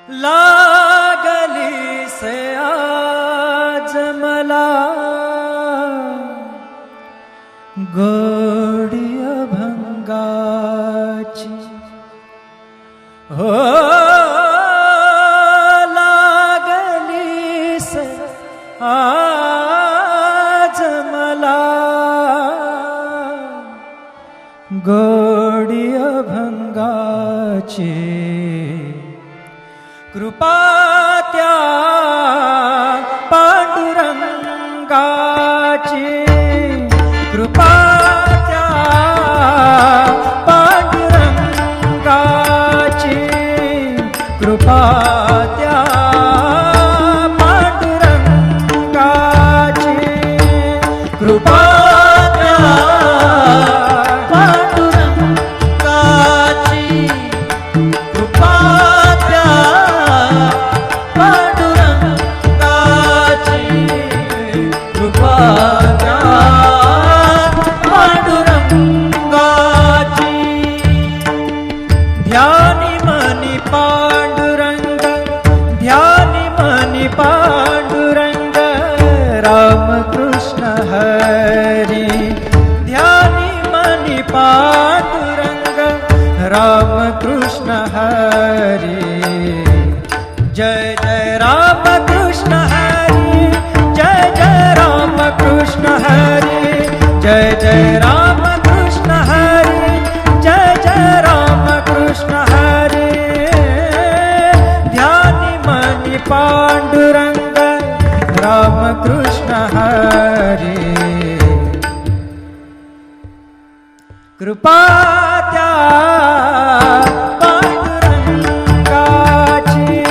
लागली से आज मला गोडी अभंगाची हो लागली से आज मला गोडी अभंगाची कृपा त्या पांडुरंगाची कृपा त्या पांडुरंगाची कृपा त्या पांडुरंगाची कृपा त्या पांडुरंगाची कृपा त्या पांडुरंगाची कृपा त्या पांडुरंगाची ध्यानी मनी पांडुरंग ध्यानी मनी पांडुरंग रामकृष्ण हरी ध्यानी मनी पांडुरंग रामकृष्ण हरी जय जय रामकृष्ण हरी जय जय रामकृष्ण हरी जय जय रामकृष्ण हरी जय जय रामकृष्ण हरी ध्यानी मनी पांडुरंग रामकृष्ण हरी कृपा त्या पांडुरंगाची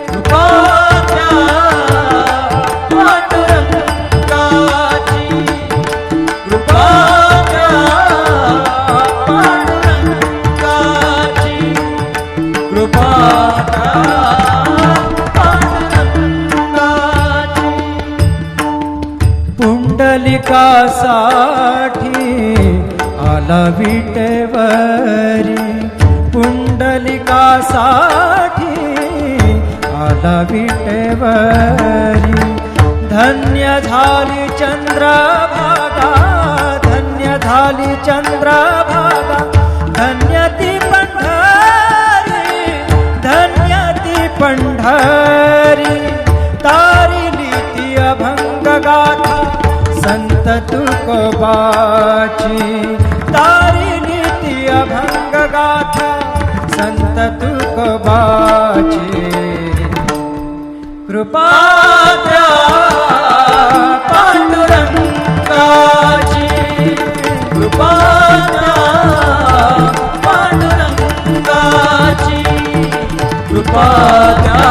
कृपा त्या पांडुरंगाची कृपा त्या पांडुरंगाची कृपा त्या पांडुरंगाची पुंडलिकासाठी आला विटेवरी पुंडलिकासाठी आला विटेवरी धन्य झाली चंद्रभागा धन्य झाली चंद्रभागा धन्य ती पंढरी धन्य ती पंढरी तारिली ती अभंग गाथा संत तुकोबाची तारिली ती अभंग गाथा संत तुकोबाची कृपा त्या पांडुरंगाची कृपा त्या पांडुरंगाची कृपा त्या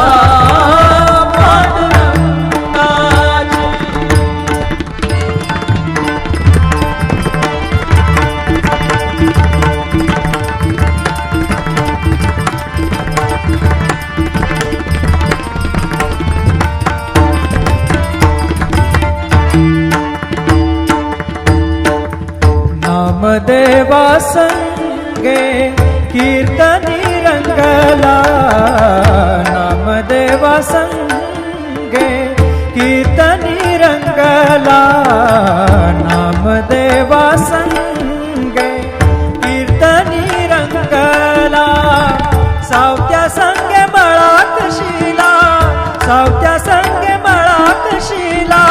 नामदेवा संगे कीर्तनी रंगला नामदेवा संगे कीर्तनी रंगला नामदेवा संगे कीर्तनी रंगला सावत्या संगे मळात शिला सावत्या संगे मळात शिला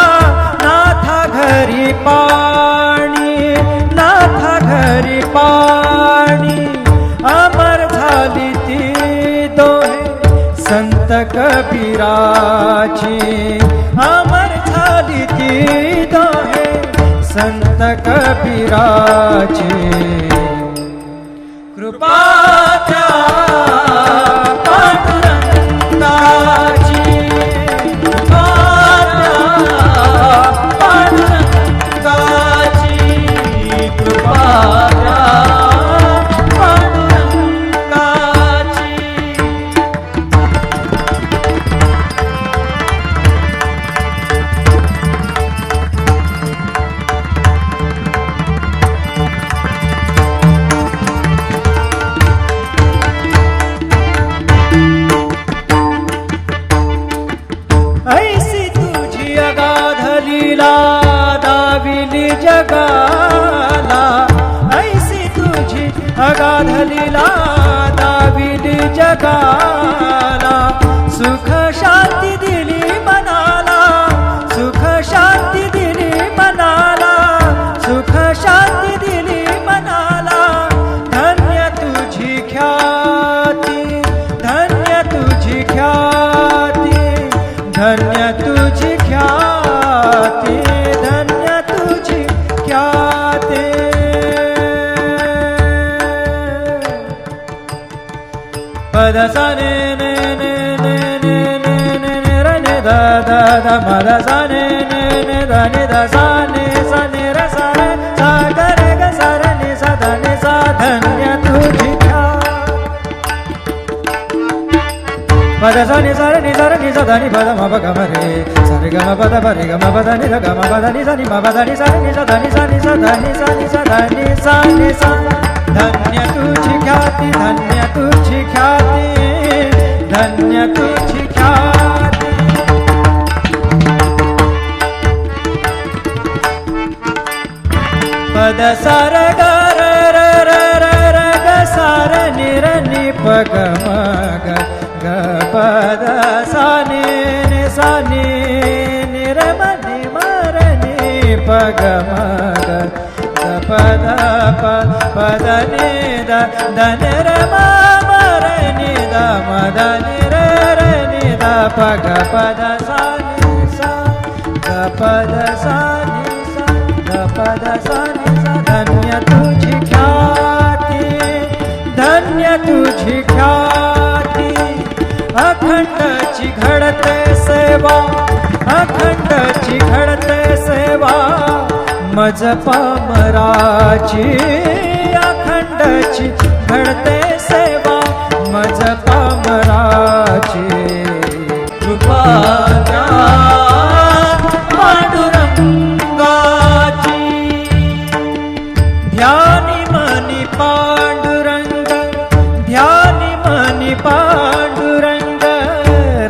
नाथा घरी पाणी नाथा घरी पाणी अमर झाली ती दोहे संत कबीराची अमर झाली ती दोहे संत कबीराची कृपा त्या पांडुरंगाची कृपा त्या पांडुरंगाची कृपा त्या पांडुरंगाची जगाला, ऐसी तुझी अगाध लीला दाविली जगाला. सुख शांती दिली मनाला, सुख शांती दिली मनाला, सुख शांती दिली मनाला. धन्य तुझी ख्याती, धन्य तुझी ख्याती, धन्य तुझी ख्याती, धन्य तुझी ख्याती. पद सा ने ने ने ने ने ने ने ने र ने दा दा दा म दा सा ने ने ने दा ने दा सा ने र सा रे सा ग रे ग सा रे नि सा धा नि सा. धन्य तुझी ख्याती. पद सा नि सा रे नि सा धा नि पद म प ग म रे सा रे ग म प द प रे ग म प द नि ध ग म प द नि सा नि म प द नि सा नि सा धा नि सा नि सा धा नि सा नि सा धा नि सा नि सा. धन्य तुझी ख्याती, धन्य तुझी ख्याती, धन्य तुझी ख्याती. पद सा र ग र र र र र ग सा र नि र नि प ग म ग ग प द सा नि नि सा नि नि र म नि म र नि प ग म ग ग प द प प द नि द द नि र म म र नि द म द नि र र नि द प ग प द सा नि सा ग प द सा नि सा ग प द सा नि सा. धन्य तुझी ख्याती, धन्य तुझी ख्याती. अखंडची घडते सेवा, अखंडची घडते सेवा मज पामराची. अखंडची घडते सेवा मज पामराची. कृपा द्या पांडुरंगाची. ध्यानी मनी पांडुरंग, ध्यानी मनी पांडुरंग.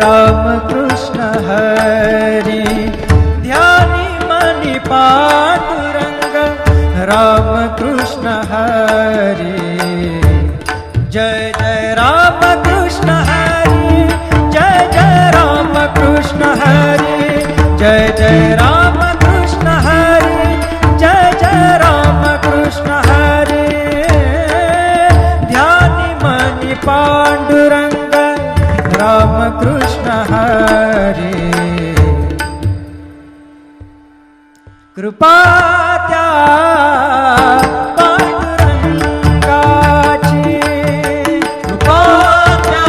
रामकृष्ण हरी, ध्यानी मनी पांडुरंग. रामकृष्ण हरी. जय जय रामकृष्ण हरी, जय जय रामकृष्ण हरी, जय जय रामकृष्ण हरी, जय जय रामकृष्ण हरी. ध्यानी मनी पांडुरंग. रामकृष्ण हरी. कृपा त्या पांडुरंगाची. कृपा द्या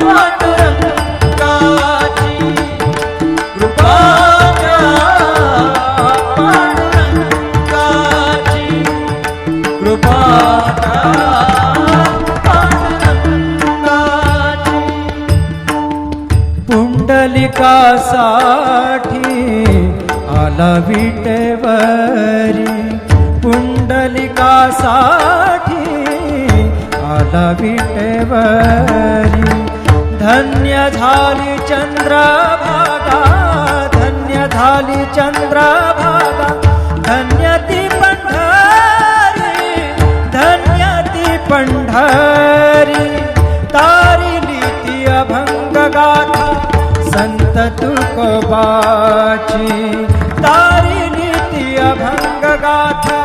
पांडुरंगाची. कृपा द्या पांडुरंगाची. कृपा द्या पांडुरंगाची. पुंडलिकासाठी आला विटेवरी. पुंडलिकासाठी आला विटेवरी. धन्य झाली चंद्रभागा, धन्य झाली चंद्रभागा. धन्य ती पंढरी, धन्य ती पंढरी. तारिली ती अभंग गाथा संत तुकोबाची. तारिली ती अभंग गाथा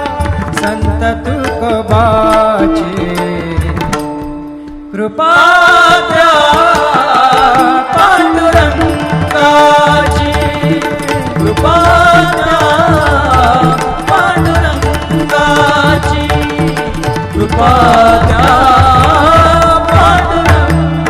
संत तुकोबाची. कृपा द्या पांडुरंगाची. कृपा द्या पांडुरंगाची. कृपा द्या पांडुरंगाची.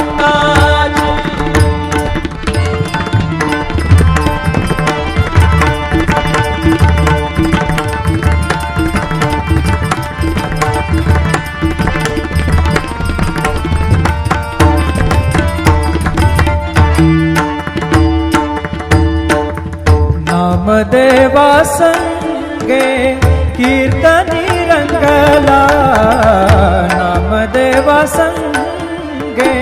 नामदेवा संगे कीर्तनी रंगला. नामदेवा संगे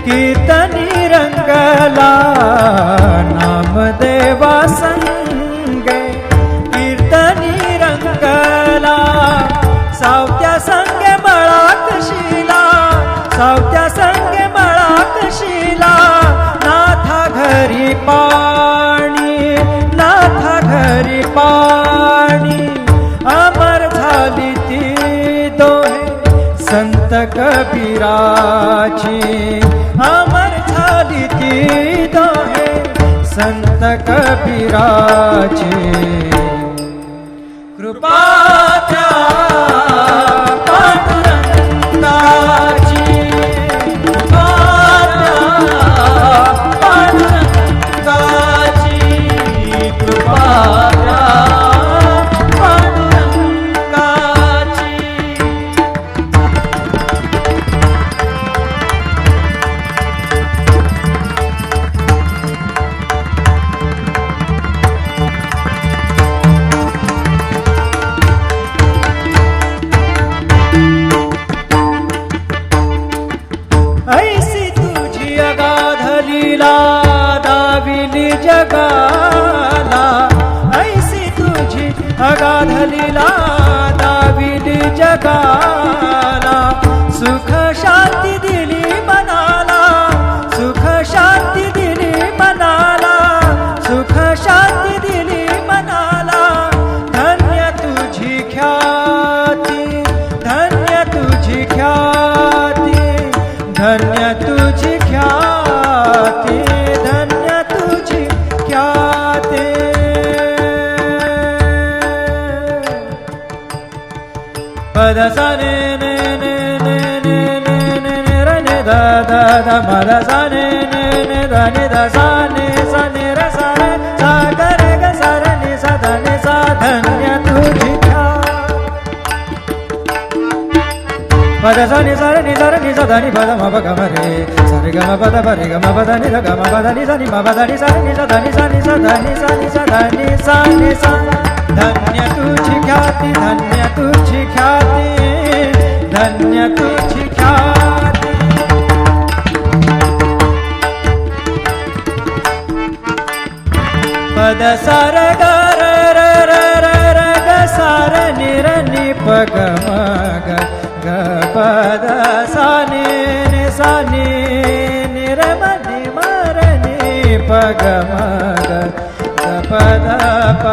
कीर्तनी रंगला. नामदेवा संगे कीर्तनी दोहे संत कबीराची कृपा त्या पांडुरंगाची कृपा त्या पांडुरंगाची कृपा त्या पांडुरंगाची ऐसी तुझी अगाध लीला दाविली जगाला ऐसी तुझी अगाध लीला दाविली जगाला सुख शांती दिली मनाला सुख शांती दिली मनाला सुख शांती दिली मनाला धन्य तुझी ख्याती धन्य तुझी ख्याती धन्य तुझी ख्याती धन्य तुझी ख्याती पद सा ने ने ने ने ने ने ने ने र ने द द द म द सा ने ने ने द ने द सा ने र सा रे सा ग रे ग सा र नि सा ध नि सा धन्य तुझी पद सा नि सा रे नि सा ध नि पद म प ग म रे सा रे ग म प द प रे ग म प द नि ध ग म प द नि सा नि म प द नि सा नि सा ध नि सा नि सा ध नि सा नि सा ध नि सा नि सा धन्य तुझी ख्याती धन्य तुझी ख्याती धन्य तुझी ख्याती पद सा र ग र र र र र ग सा र नि र नि प ग म ग ग प द सा नि नि सा नि नि र म नि म र नि प ग म ग ग प द प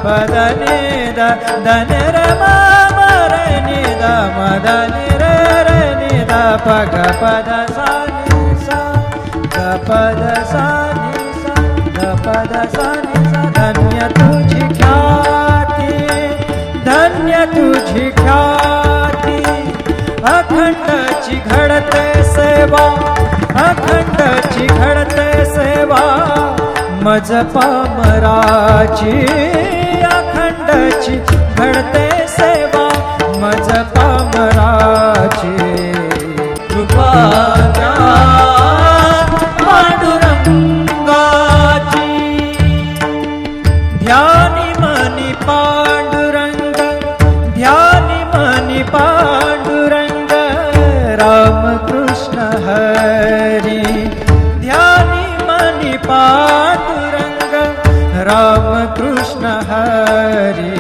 प द नि द द नि र म म र नि द म द नि र र नि द प ग प द सा नि सा ग प द सा नि सा ग प द सा नि सा धन्य तुझी ख्याती धन्य तुझी ख्याती अखंडची घडते सेवा अखंडची घडते सेवा मज पामराची अखंडची घडते सेवा मज पामराची कृपा त्या पांडुरंगाची ध्यानी मनी पांडुरंग ध्यानी मनी पांडुरंग राम कृष्ण हरी ध्यानी मनी पांडुरंग राम कृष्ण हरी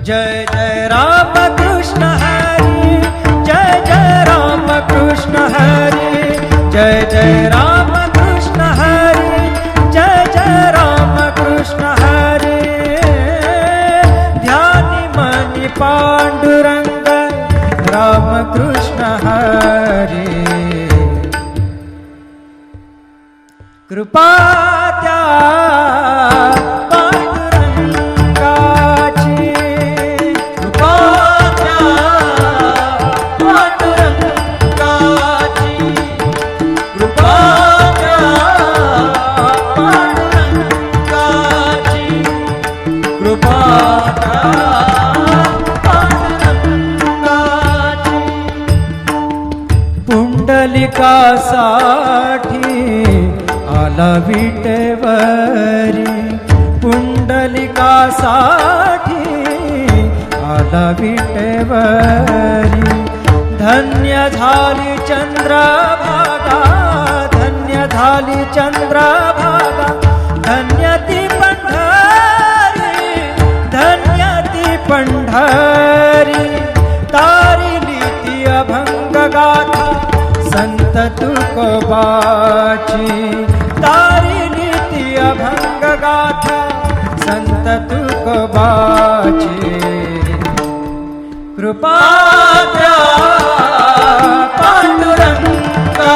जय जय राम कृष्ण हरी जय जय राम कृष्ण हरी जय जय राम कृष्ण हरी जय जय राम कृष्ण हरी ध्यानी मनी पांडुरंग राम कृष्ण हरी कृपा त्या पांडुरंगाची कृपा त्या पांडुरंगाची कृपा त्या पांडुरंगाची कृपा त्या पांडुरंगाची पुंडलिकासाठी आला विटेवरी पुंडलिकासाठी आला विटेवरी धन्य झाली चंद्रभागा धन्य झाली चंद्रभागा धन्य ती पंढरी धन्य ती पंढरी तारिली ती अभंग गाथा संत तुकोबाची तारिली ती अभंग गाथा संत तुकोबाची कृपा त्या पांडुरंगाची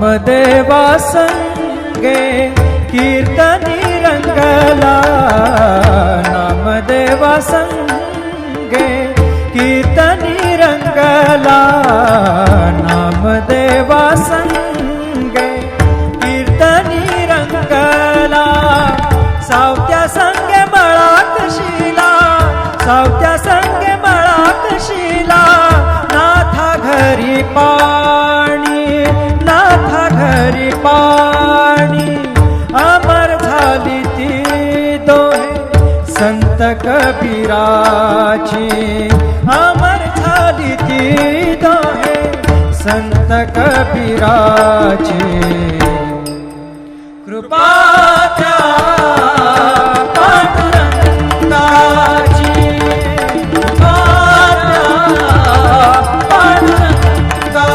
नामदेवा संगे कीर्तनी रंगला नामदेवा संगे कीर्तनी रंगला नामदेवा संगे कीर्तनी रंगला सावत्या संगे मळात शिला सावत्या संगे मळात शिला नाथा घरी पाणी नाथा घरी पाणी अमर झाली ती दोहे संत कबीराची अमर झाली ती दोहे संत कबीराची कृपा त्या पांडुरंगाची कृपा त्या पांडुरंगाची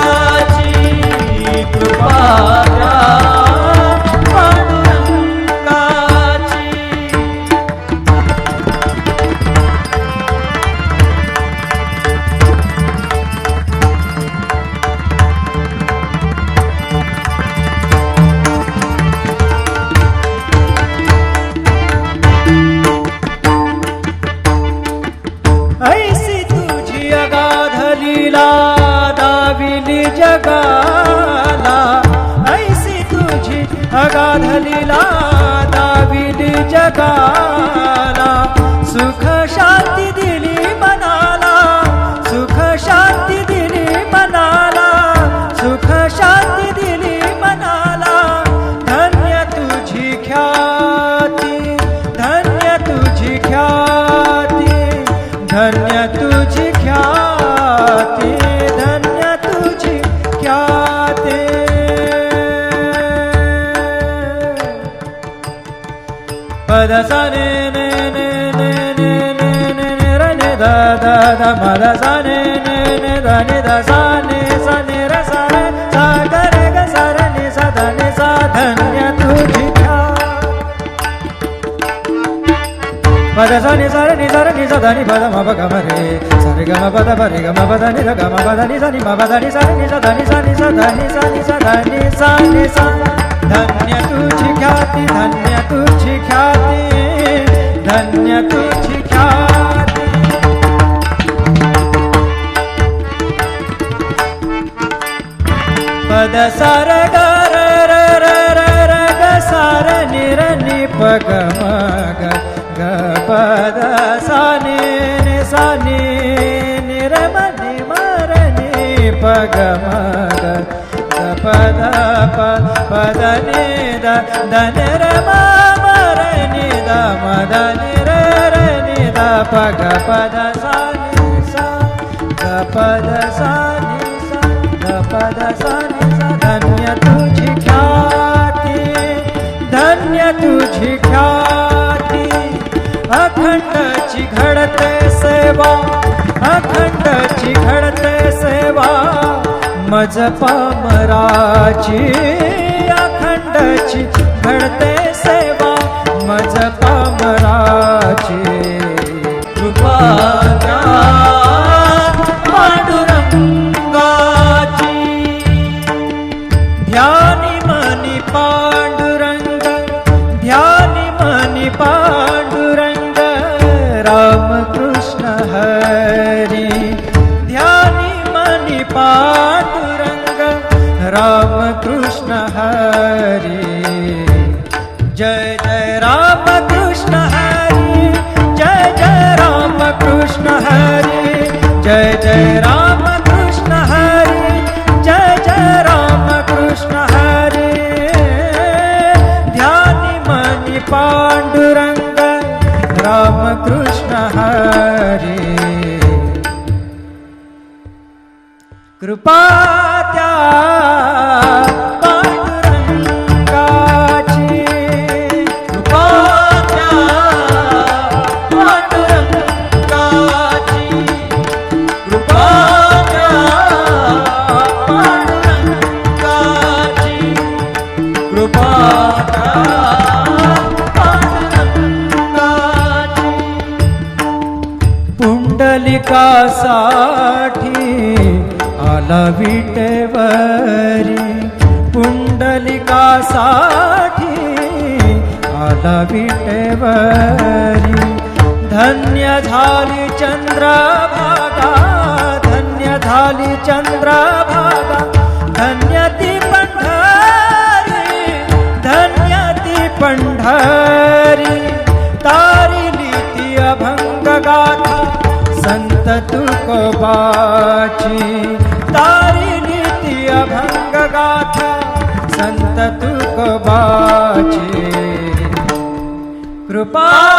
कृपा त्या पांडुरंगाची ऐसी तुझी अगाध लीला दाविली जगाला ऐसी तुझी अगाध लीला दाविली जगाला सुख शांती दिली मनाला सुख शांती दिली मनाला सुख शांती दिली मनाला धन्य तुझी ख्याती धन्य तुझी ख्याती धन्य तुझी ख्याती धन्य तुझी ख्याती पद सा ने ने ने ने ने ने ने ने र ने दा दा दा म दा सा ने ने ने दा ने दा सा ने र सा रे सा ग रे ग सा र ने सा दा ने सा धन्य तुझी पद सा नि सा नि सा नि सा धा नि पद म प ग म रे सा रे ग म प द प रे ग म प द नि र ग म प द नि सा नि म प द नि सा नि सा धा नि सा नि सा धा नि सा नि सा धा नि सा नि सा धन्य तुझी ख्याती धन्य तुझी ख्याती धन्य तुझी ख्याती पद सा र ग र र र र र ग सा र नि र नि प ग म ग ग प द सा नि नि सा नि नि र म नि म र नि प ग म ग ग प द प प द नि द द नि र म म र नि द म द नि र र नि द प ग प द सा नि सा ग प द सा नि सा ग प द सा नि सा धन्य तुझी ख्याती धन्य तुझी ख्याती अखंडची घडते सेवा अखंडची घडते सेवा मज पामराची अखंडची घडते सेवा मज पामराची कृपा त्या पांडुरंगाची ध्यानी मनी पांडुरंग ध्यानी मनी पांडुरंग राम कृष्ण हरी ध्यानी मनी पांडुरंग राम कृष्ण हरी जय जय राम कृष्ण हरी जय जय राम कृष्ण हरी जय जय राम कृष्ण हरी जय जय राम कृष्ण हरी ध्यानी मनी पांडुरंग राम कृष्ण हरी कृपा त्या पांडुरंगाची कृपा त्या पांडुरंगाची कृपा त्या पांडुरंगाची कृपा त्या पांडुरंगाची पुंडलिकासाठी आला विटेवरी आला विटेवरी. धन्य झाली चंद्रभागा, धन्य झाली चंद्रभागा, धन्य ती पंढरी, धन्य ती पंढरी. तारिली ती अभंग गाथा संत तुकोबाची, तारिली ती अभंग गाथा संत तुकोबाची. कृपा